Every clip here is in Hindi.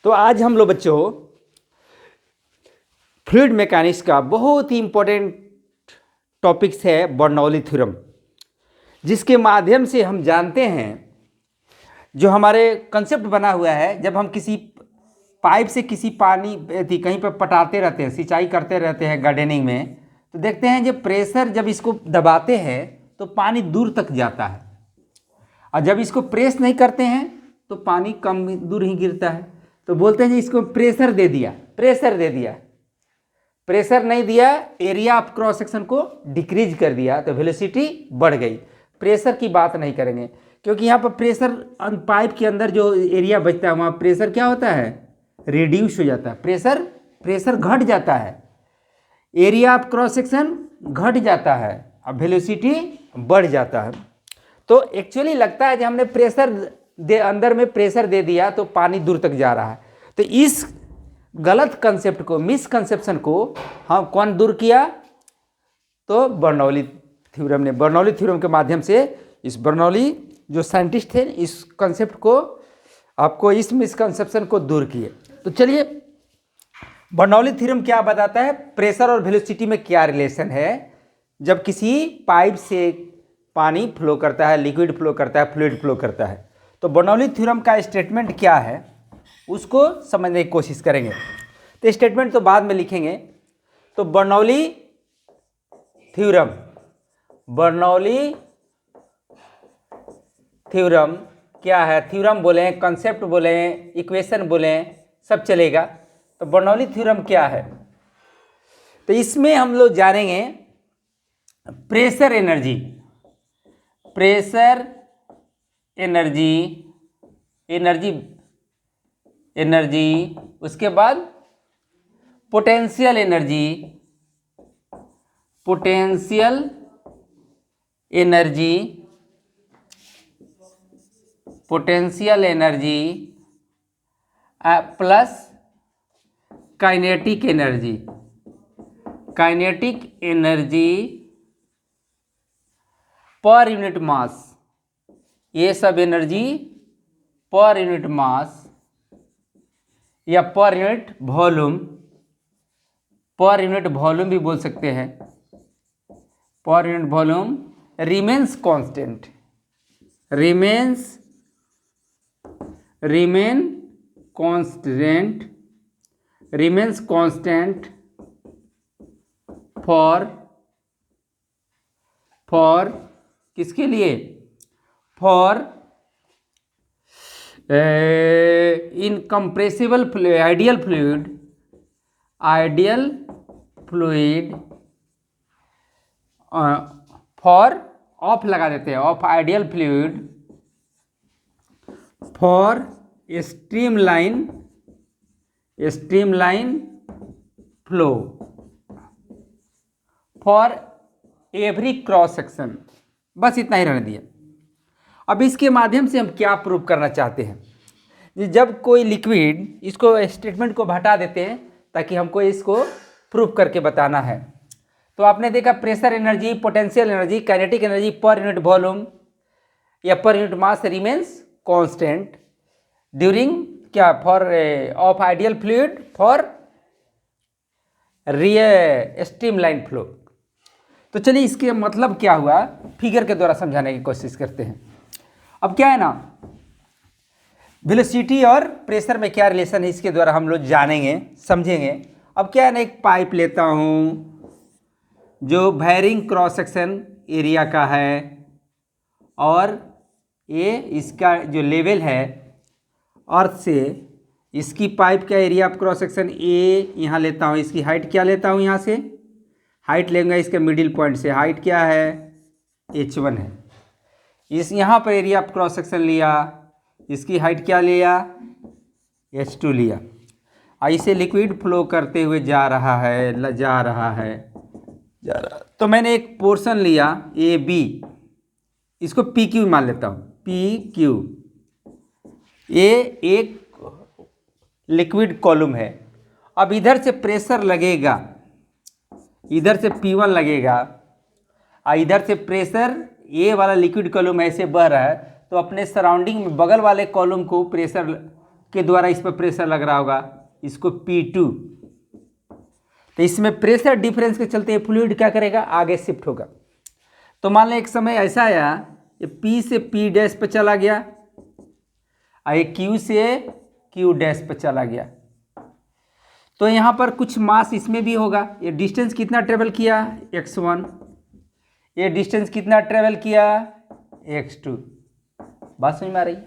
तो आज हम लोग बच्चों फ्लूइड मैकेनिक्स का बहुत ही इम्पोर्टेंट टॉपिक्स है बर्नौली थ्योरम, जिसके माध्यम से हम जानते हैं जो हमारे कंसेप्ट बना हुआ है। जब हम किसी पाइप से किसी पानी कहीं पर पटाते रहते हैं, सिंचाई करते रहते हैं गार्डनिंग में, तो देखते हैं जब प्रेशर जब इसको दबाते हैं तो पानी दूर तक जाता है, और जब इसको प्रेस नहीं करते हैं तो पानी कम दूर ही गिरता है। तो बोलते हैं जी इसको प्रेशर दे दिया, प्रेशर दे दिया, प्रेशर नहीं दिया, एरिया ऑफ क्रॉस सेक्शन को डिक्रीज कर दिया तो वेलोसिटी बढ़ गई। प्रेशर की बात नहीं करेंगे क्योंकि यहाँ पर प्रेशर पाइप के अंदर जो एरिया बचता है वहाँ प्रेशर क्या होता है, रिड्यूस हो जाता है, प्रेशर घट जाता है, एरिया ऑफ क्रॉस सेक्शन घट जाता है और वेलोसिटी बढ़ जाता है। तो एक्चुअली लगता है कि हमने अंदर में प्रेशर दे दिया तो पानी दूर तक जा रहा है। तो इस गलत कंसेप्ट को, मिसकंसेप्शन को हम कौन दूर किया, तो बर्नौली थ्योरम ने। बर्नौली थ्योरम के माध्यम से इस बर्नौली जो साइंटिस्ट थे इस कंसेप्ट को, आपको इस मिसकंसेप्शन को दूर किए। तो चलिए बर्नौली थ्योरम क्या बताता है, प्रेशर और वेलोसिटी में क्या रिलेशन है जब किसी पाइप से पानी फ्लो करता है, लिक्विड फ्लो करता है, फ्लूइड फ्लो करता है। तो बर्नौली थ्योरम का स्टेटमेंट क्या है उसको समझने की कोशिश करेंगे। तो स्टेटमेंट तो बाद में लिखेंगे। तो बर्नौली थ्योरम क्या है, थ्योरम बोले, कंसेप्ट बोले, इक्वेशन बोले, सब चलेगा। तो बर्नौली थ्योरम क्या है, तो इसमें हम लोग जानेंगे प्रेशर एनर्जी, उसके बाद potential energy plus kinetic energy per unit मास। ये सब एनर्जी पर यूनिट मास या पर यूनिट वॉल्यूम भी बोल सकते हैं। पर unit volume remains constant for किसके लिए, for incompressible ideal fluid for of लगा देते हैं, of ideal fluid for streamline flow for every cross section. बस इतना ही रहने दिया। अब इसके माध्यम से हम क्या प्रूव करना चाहते हैं, जब कोई लिक्विड, इसको स्टेटमेंट को हटा देते हैं ताकि हमको इसको प्रूव करके बताना है। तो आपने देखा pressure energy, potential energy, kinetic energy per unit volume या per unit mass remains constant during क्या, for of ideal fluid for streamline flow. तो चलिए इसके मतलब क्या हुआ फिगर के द्वारा समझाने की कोशिश करते हैं। अब क्या है ना, वेलोसिटी और प्रेशर में क्या रिलेशन है इसके द्वारा हम लोग जानेंगे, समझेंगे। अब क्या है ना, एक पाइप लेता हूँ जो वैरिंग क्रॉस सेक्शन एरिया का है, और ये इसका जो लेवल है अर्थ से, इसकी पाइप का area of cross section A यहाँ लेता हूँ, इसकी हाइट क्या लेता हूँ, यहाँ से हाइट लेंगे इसके मिडिल पॉइंट से, हाइट क्या है h1 है। इस यहाँ पर एरिया ऑफ क्रॉस सेक्शन लिया, इसकी हाइट क्या लिया h2 लिया, और इसे लिक्विड फ्लो करते हुए जा रहा है। तो मैंने एक पोर्शन लिया ए बी, इसको पी क्यू मान लेता हूँ, पी क्यू। ये एक लिक्विड कॉलम है। अब इधर से प्रेशर लगेगा, इधर से P1 लगेगा, और इधर से प्रेशर ये वाला लिक्विड कॉलम ऐसे बह रहा है, तो अपने सराउंडिंग में बगल वाले कॉलम को प्रेशर के द्वारा इस पर प्रेशर लग रहा होगा, इसको P2। तो इसमें प्रेशर डिफरेंस के चलते फ्लूइड क्या करेगा, आगे शिफ्ट होगा। तो मान लें एक समय ऐसा आया, ये P से P डैश पर चला गया और ये Q से Q डैश पर चला गया। तो यहाँ पर कुछ मास इसमें भी होगा। ये डिस्टेंस कितना ट्रेवल किया, x1। ये डिस्टेंस कितना ट्रेवल किया, x2। बात समझ में आ रही है?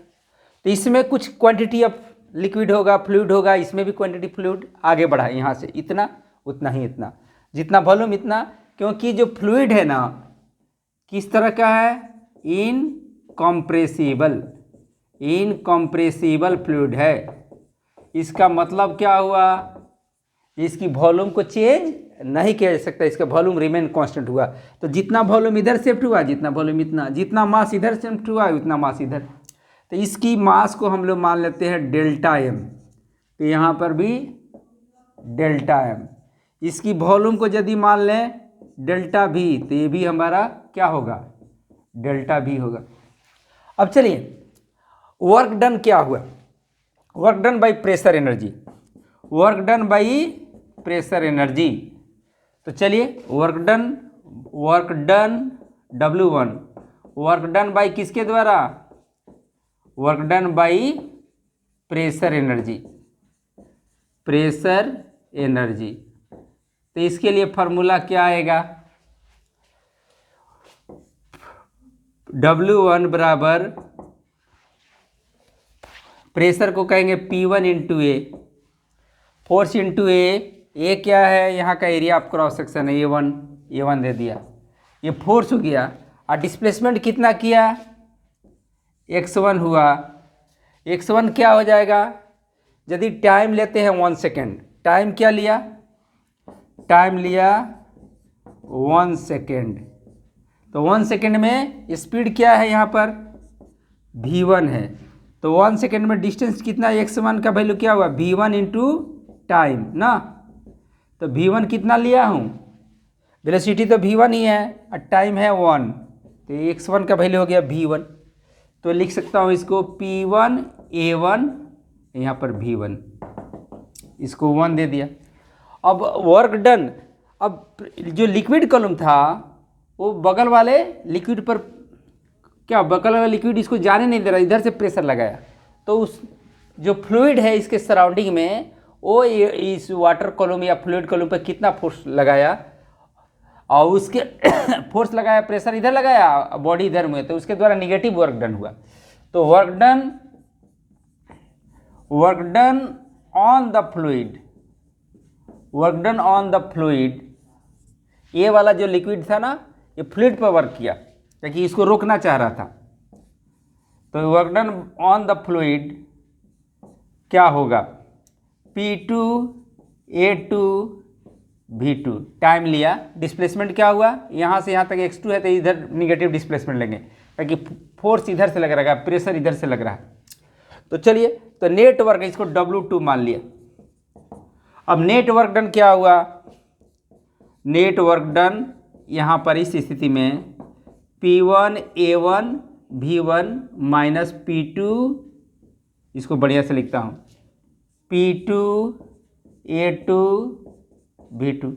तो इसमें कुछ क्वांटिटी ऑफ लिक्विड होगा, फ्लूइड होगा, इसमें भी क्वांटिटी फ्लूइड आगे बढ़ा, यहाँ से इतना उतना ही, इतना जितना वॉल्यूम इतना, क्योंकि जो फ्लूइड है ना किस तरह का है, इनकम्प्रेसिबल फ्लूइड है। इसका मतलब क्या हुआ, इसकी वॉल्यूम को चेंज नहीं किया जा सकता, इसका वॉल्यूम रिमेन कांस्टेंट हुआ। तो जितना वॉल्यूम इधर शिफ्ट हुआ, जितना वॉल्यूम इतना, जितना मास इधर शिफ्ट हुआ उतना मास इधर। तो इसकी मास को हम लोग मान लेते हैं डेल्टा एम। तो यहाँ पर भी डेल्टा एम। इसकी वॉल्यूम को यदि मान लें डेल्टा भी, तो ये भी हमारा क्या होगा, डेल्टा भी होगा। अब चलिए वर्क डन क्या हुआ, work done by pressure energy, work done by pressure energy. तो चलिए work done W1, work done by किसके द्वारा, work done by pressure energy, pressure energy. तो इसके लिए फॉर्मूला क्या आएगा, W1 बराबर प्रेशर को कहेंगे P1 इंटू ए, फोर्स इंटू ए क्या है, यहाँ का एरिया ऑफ क्रॉस सेक्शन है A1 दे दिया, ये फोर्स हो गया। और डिस्प्लेसमेंट कितना किया, x1 हुआ। x1 क्या हो जाएगा, यदि टाइम लेते हैं 1 सेकेंड, टाइम क्या लिया, टाइम लिया 1 सेकेंड। तो 1 सेकेंड में स्पीड क्या है, यहाँ पर v1 है। तो 1 सेकेंड में डिस्टेंस कितना, x1 का वैल्यू क्या हुआ, v1 इंटू टाइम ना। तो v1 कितना लिया हूँ, वेलोसिटी तो v1 ही है और टाइम है 1, तो x1 का वैल्यू हो गया v1। तो लिख सकता हूँ इसको P1 A1, यहाँ पर v1, इसको 1 दे दिया। अब वर्क डन, अब जो लिक्विड कॉलम था वो बगल वाले लिक्विड पर क्या, बगल वाला लिक्विड इसको जाने नहीं दे रहा, इधर से प्रेशर लगाया। तो उस जो फ्लूइड है इसके सराउंडिंग में, वो इस वाटर कॉलम या फ्लूइड कॉलम पर कितना फोर्स लगाया, और उसके फोर्स लगाया, प्रेशर इधर लगाया, बॉडी इधर में, तो उसके द्वारा निगेटिव वर्क डन हुआ। तो work done on the fluid, work done on the fluid, ये वाला जो लिक्विड था ना, ये फ्लूइड पर वर्क किया क्योंकि इसको रोकना चाह रहा था। तो work done on the fluid क्या होगा, P2 A2 V2, टाइम लिया, डिस्प्लेसमेंट क्या हुआ, यहाँ से यहाँ तक x2 है तो इधर निगेटिव डिस्प्लेसमेंट लेंगे क्योंकि फोर्स इधर से लग रहा है, प्रेशर इधर से लग रहा है। तो चलिए, तो नेट वर्क इसको W2 मान लिया। अब नेट वर्क डन क्या हुआ, नेट वर्क डन यहाँ पर इस स्थिति में P1 A1 V1 minus P2, इसको बढ़िया से लिखता हूँ, P2 A2 V2,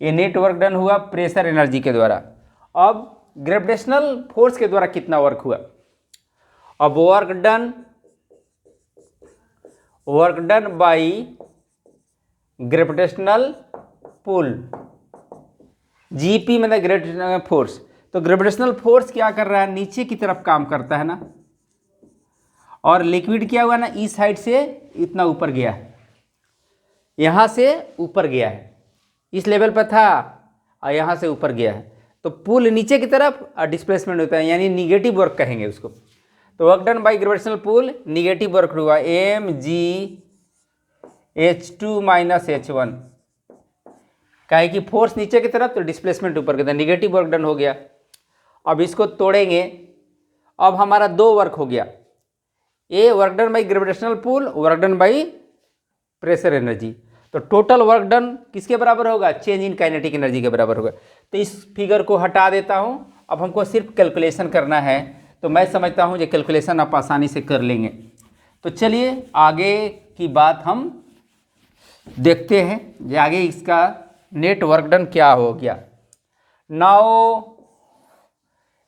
ये नेट वर्क डन हुआ प्रेशर एनर्जी के द्वारा। अब ग्रेविटेशनल फोर्स के द्वारा कितना वर्क हुआ, अब work done by gravitational pull, GP मतलब ग्रेविटेशनल फोर्स। तो ग्रेविटेशनल फोर्स क्या कर रहा है, नीचे की तरफ काम करता है ना, और लिक्विड क्या हुआ ना, इस साइड से इतना ऊपर गया है, यहाँ से ऊपर गया है, इस लेवल पर था और यहाँ से ऊपर गया है। तो पुल नीचे की तरफ और डिस्प्लेसमेंट होता है, यानी निगेटिव वर्क कहेंगे उसको। तो work done by gravitational pull negative work हुआ, mgh2 माइनस h1, काहे कि फोर्स नीचे की तरफ तो डिस्प्लेसमेंट ऊपर की तरफ, निगेटिव वर्क डन हो गया। अब इसको तोड़ेंगे, अब हमारा दो वर्क हो गया, a work done by gravitational pull, work done by pressure energy. तो टोटल वर्क डन किसके बराबर होगा, चेंज इन काइनेटिक एनर्जी के बराबर होगा। तो इस फिगर को हटा देता हूँ, अब हमको सिर्फ कैलकुलेशन करना है। तो मैं समझता हूँ ये कैलकुलेशन आप आसानी से कर लेंगे। तो चलिए आगे की बात हम देखते हैं, जो आगे इसका नेट वर्क डन क्या हो गया। नाउ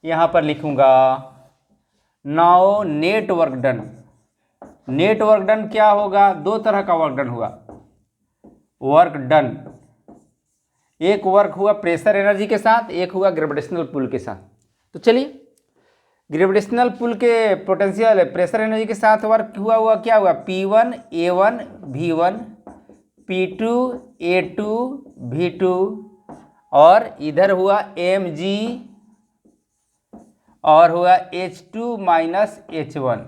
यहाँ पर लिखूँगा now net work done. Net work done क्या होगा, दो तरह का वर्क डन होगा। वर्क डन, एक वर्क हुआ प्रेशर एनर्जी के साथ, एक हुआ ग्रेविटेशनल पुल के साथ। तो चलिए ग्रेविटेशनल पुल के पोटेंशियल प्रेशर एनर्जी के साथ वर्क हुआ क्या हुआ, P1 A1 V1 P2 A2 V2 और इधर हुआ mg और हुआ H2 माइनस H1।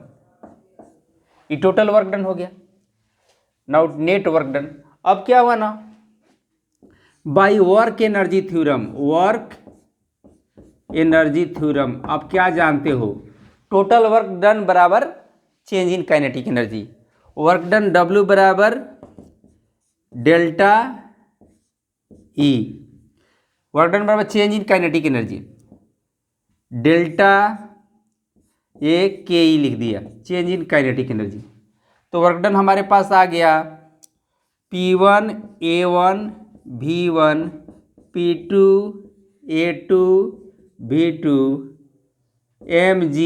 ये टोटल वर्क डन हो गया। Now net work done. अब क्या हुआ ना, by work energy theorem, work energy theorem आप क्या जानते हो, टोटल वर्क डन बराबर change in kinetic energy. Work done W बराबर डेल्टा E, वर्क डन बराबर change in kinetic energy, delta ए के ई लिख दिया, चेंज इन काइनेटिक एनर्जी। तो वर्क डन हमारे पास आ गया P1 A1 V1 P2 A2 V2 mg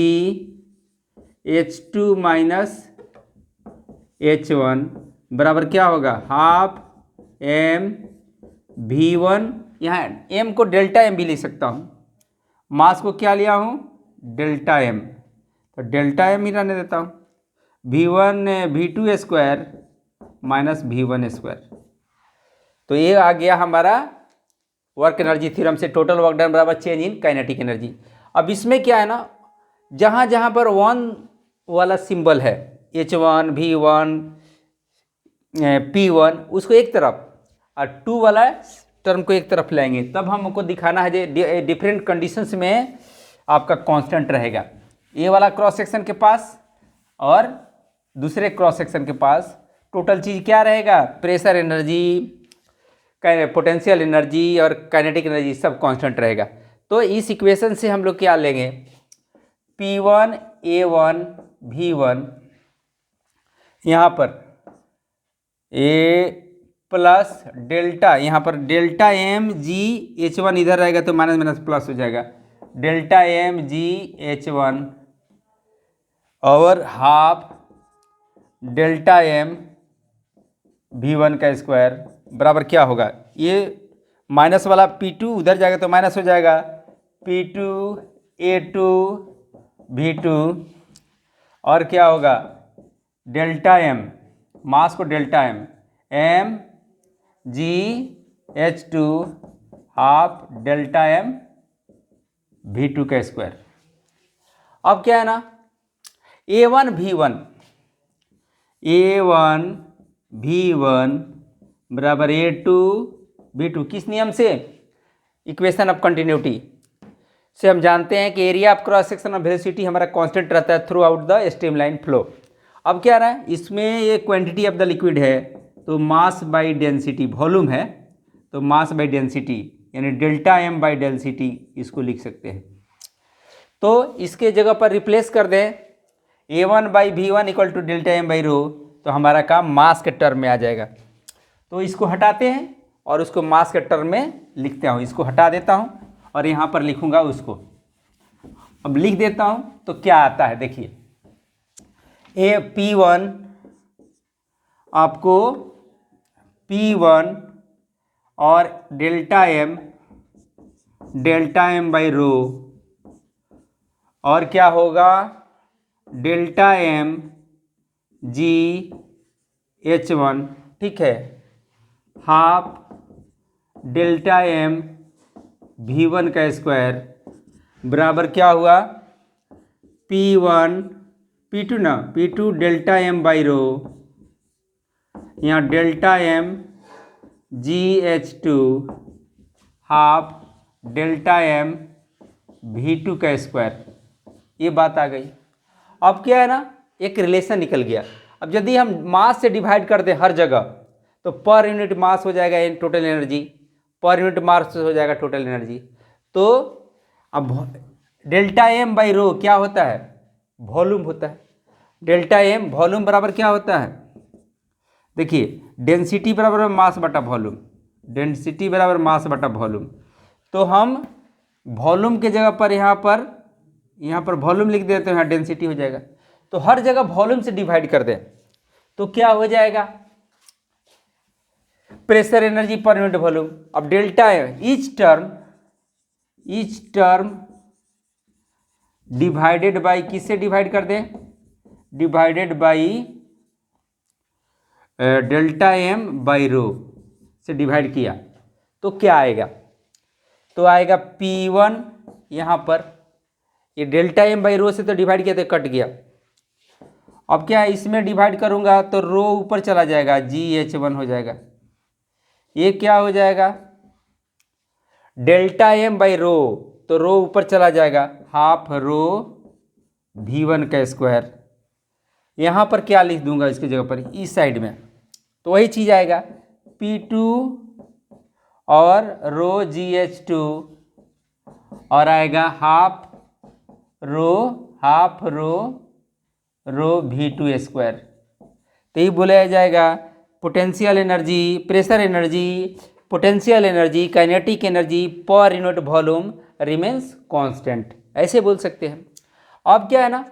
H2 minus H1 बराबर क्या होगा, हाफ m V1, यहाँ m को डेल्टा m भी लिख सकता हूँ, मास को क्या लिया हूँ डेल्टा m, तो डेल्टा m ही रहने देता हूँ, V1 V2 square minus V1 square. तो ये आ गया हमारा वर्क एनर्जी थ्योरम से टोटल वर्क डन बराबर चेंज इन काइनेटिक एनर्जी। अब इसमें क्या है ना, जहाँ जहाँ पर 1 वाला सिंबल है H1 V1 P1 उसको एक तरफ और 2 वाला टर्म को एक तरफ लाएंगे, तब हमको दिखाना है जो डिफरेंट कंडीशंस में आपका कांस्टेंट रहेगा। ये वाला क्रॉस सेक्शन के पास और दूसरे क्रॉस सेक्शन के पास टोटल चीज़ क्या रहेगा, प्रेशर एनर्जी, पोटेंशियल एनर्जी और काइनेटिक एनर्जी सब कांस्टेंट रहेगा। तो इस इक्वेशन से हम लोग क्या लेंगे, P1 A1 V1 यहाँ पर A प्लस डेल्टा, यहाँ पर डेल्टा एम जी H1 इधर रहेगा तो माइनस माइनस प्लस हो जाएगा, डेल्टा एम जी H1 और हाफ डेल्टा एम V1 का स्क्वायर बराबर क्या होगा, ये माइनस वाला P2 उधर जाएगा तो माइनस हो जाएगा, P2 A2 V2 और क्या होगा डेल्टा M, मास को डेल्टा M जी H2 half delta M V2 का स्क्वायर। अब क्या है ना, A1 V1 बराबर A2 V2 किस नियम से, इक्वेशन ऑफ कंटिन्यूटी से हम जानते हैं कि area of cross section of velocity हमारा कांस्टेंट रहता है through out the streamline flow. अब क्या रहा है, इसमें ये क्वांटिटी ऑफ द लिक्विड है तो मास बाई डेंसिटी, वॉल्यूम है तो मास बाई डेंसिटी यानी डेल्टा एम बाई डेंसिटी इसको लिख सकते हैं। तो इसके जगह पर रिप्लेस कर दें A1 by V1 equal to delta M by rho, तो हमारा काम मास के टर्म में आ जाएगा। तो इसको हटाते हैं और उसको मास के टर्म में लिखते हूँ, इसको हटा देता हूँ और यहाँ पर लिखूँगा उसको, अब लिख देता हूँ तो क्या आता है देखिए, P1 आपको P1 और डेल्टा एम बाई रो और क्या होगा डेल्टा एम जी H1, ठीक है, हाफ डेल्टा एम V1 का स्क्वायर बराबर क्या हुआ P2 delta M by rho, यहाँ delta M G H2 half delta M V2 का स्क्वायर, ये बात आ गई। अब क्या है ना, एक रिलेशन निकल गया। अब यदि हम मास से डिवाइड कर दें हर जगह तो पर यूनिट मास हो जाएगा टोटल एनर्जी, पर यूनिट मास हो जाएगा टोटल एनर्जी। तो अब डेल्टा एम बाई रो क्या होता है, वॉल्यूम होता है। डेल्टा एम वॉल्यूम बराबर क्या होता है, देखिए डेंसिटी बराबर मास बटा वॉल्यूम, डेंसिटी बराबर मास बटा वॉल्यूम। तो हम वॉल्यूम के जगह पर यहाँ पर वॉल्यूम लिख देते हैं, यहाँ डेंसिटी हो जाएगा। तो हर जगह वॉल्यूम से डिवाइड कर दें तो क्या हो जाएगा, pressure energy per unit volume. अब delta each term divided by, किससे डिवाइड कर दें, divided by delta M by rho से डिवाइड किया तो क्या आएगा, तो आएगा P1, यहाँ पर ये डेल्टा एम बाई रो से तो डिवाइड किया तो कट गया। अब क्या इसमें डिवाइड करूँगा तो रो ऊपर चला जाएगा, GH1 हो जाएगा। ये क्या हो जाएगा, डेल्टा एम बाई रो, तो रो ऊपर चला जाएगा, हाफ रो V1 का स्क्वायर। यहाँ पर क्या लिख दूंगा इसकी जगह पर, इस साइड में, तो वही चीज़ आएगा P2 और रो GH2 और आएगा हाफ रो V2 स्क्वायर। तो ये बोला जाएगा potential energy, pressure energy, potential energy, kinetic energy per unit volume remains constant, ऐसे बोल सकते हैं। अब क्या है ना,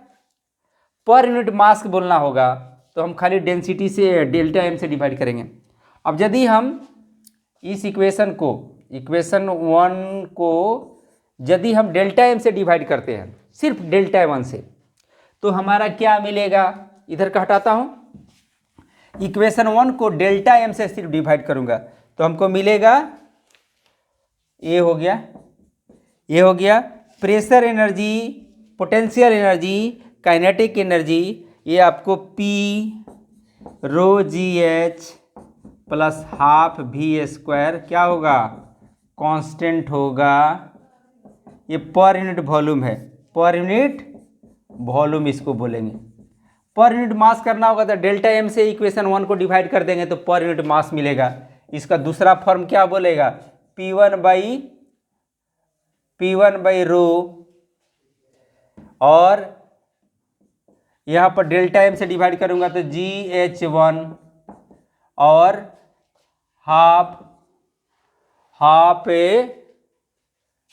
पर यूनिट मास बोलना होगा तो हम खाली डेंसिटी से डेल्टा एम से डिवाइड करेंगे। अब यदि हम इस इक्वेशन 1 को यदि हम डेल्टा एम से डिवाइड करते हैं, सिर्फ डेल्टा एम से, तो हमारा क्या मिलेगा, इधर का हटाता हूँ, इक्वेशन 1 को डेल्टा एम से सिर्फ डिवाइड करूँगा तो हमको मिलेगा, ये हो गया pressure energy, potential energy, kinetic energy, ये आपको P रो GH plus half V square क्या होगा, कांस्टेंट होगा। ये पर यूनिट वॉल्यूम है, पर यूनिट वॉल्यूम इसको बोलेंगे। पर यूनिट मास करना होगा तो डेल्टा एम से इक्वेशन 1 को डिवाइड कर देंगे तो पर यूनिट मास मिलेगा। इसका दूसरा फॉर्म क्या बोलेगा, P1 बाई रो, और यहाँ पर डेल्टा एम से डिवाइड करूँगा तो GH1 और हाफ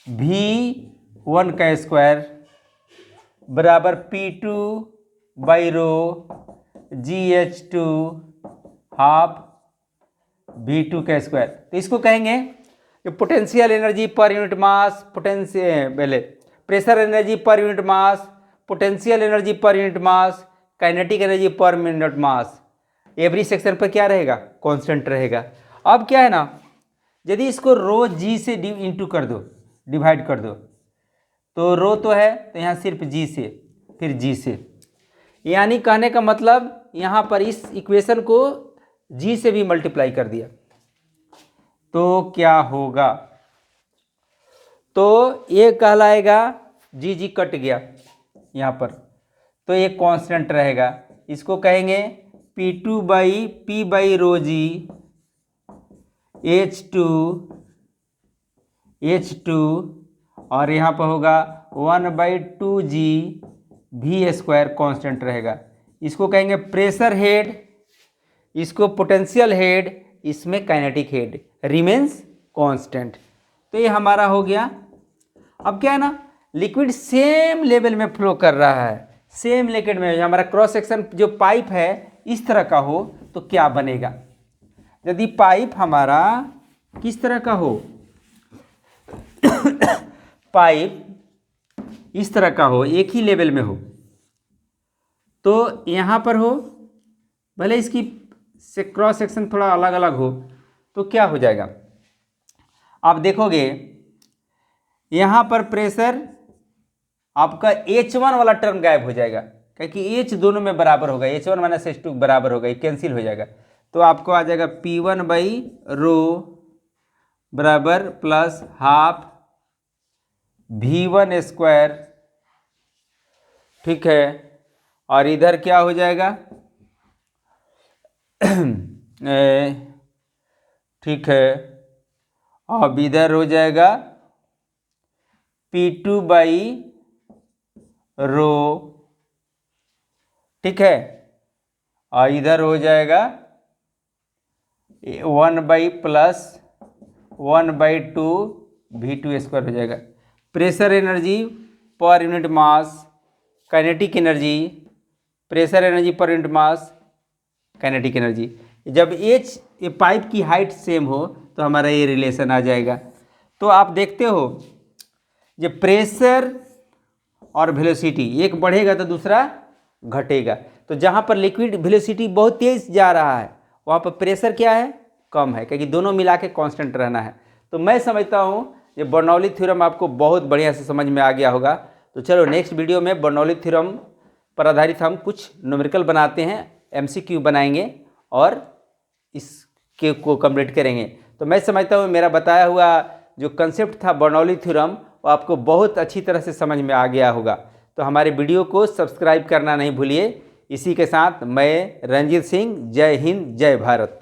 V1 का स्क्वायर बराबर P2 by rho GH2 half V2 का स्क्वायर। तो इसको कहेंगे कि potential energy per unit mass, pressure energy per unit mass, potential energy per unit mass, kinetic energy per minute mass, every section per क्या रहेगा, कांस्टेंट रहेगा। अब क्या है ना, यदि इसको रो G से डिवाइड कर दो तो रो तो है तो यहाँ सिर्फ G से, फिर G से, यानी कहने का मतलब यहाँ पर इस इक्वेशन को G से भी मल्टीप्लाई कर दिया तो क्या होगा, तो ये कहलाएगा G कट गया यहाँ पर, तो ये कांस्टेंट रहेगा। इसको कहेंगे P2 by P by rho G H2 और यहाँ पर होगा 1/2G V स्क्वायर कांस्टेंट रहेगा। इसको कहेंगे प्रेशर हेड, इसको पोटेंशियल हेड, इसमें काइनेटिक हेड रिमेन्स कांस्टेंट। तो ये हमारा हो गया। अब क्या है ना, लिक्विड सेम लेवल में फ्लो कर रहा है, सेम लिक्विड में, हमारा क्रॉस सेक्शन जो पाइप है इस तरह का हो तो क्या बनेगा, यदि पाइप हमारा किस तरह का हो, पाइप इस तरह का हो, एक ही लेवल में हो, तो यहाँ पर हो, भले इसकी से क्रॉस सेक्शन थोड़ा अलग अलग हो तो क्या हो जाएगा, आप देखोगे यहाँ पर प्रेशर आपका H1 वाला टर्म गायब हो जाएगा, क्योंकि H दोनों में बराबर होगा, H1 माइनस H2 बराबर होगा, ये कैंसिल हो जाएगा। तो आपको आ जाएगा P1 बाई रो बराबर प्लस हाफ V1 स्क्वायर, ठीक है। और इधर क्या हो जाएगा ठीक है, अब इधर हो जाएगा P2 बाई रो ठीक है, और इधर हो जाएगा 1/+1/2 V2² हो जाएगा। Pressure energy per unit mass, kinetic energy, pressure energy per unit mass, kinetic energy. जब ये पाइप की हाइट सेम हो तो हमारा ये रिलेशन आ जाएगा। तो आप देखते हो जब प्रेशर और वेलोसिटी एक बढ़ेगा तो दूसरा घटेगा। तो जहाँ पर लिक्विड वेलोसिटी बहुत तेज जा रहा है वहाँ पर प्रेशर क्या है, कम है, क्योंकि दोनों मिला के कांस्टेंट रहना है। तो मैं समझता हूँ ये बर्नौली थ्योरम आपको बहुत बढ़िया से समझ में आ गया होगा। तो चलो नेक्स्ट वीडियो में बर्नौली थ्योरम पर आधारित हम कुछ न्यूमेरिकल बनाते हैं, MCQ बनाएंगे और इसके को कंप्लीट करेंगे। तो मैं समझता हूँ मेरा बताया हुआ जो कंसेप्ट था बर्नौली थ्योरम वो आपको बहुत अच्छी तरह से समझ में आ गया होगा। तो हमारे वीडियो को सब्सक्राइब करना नहीं भूलिए। इसी के साथ मैं रंजीत सिंह, जय हिंद, जय भारत।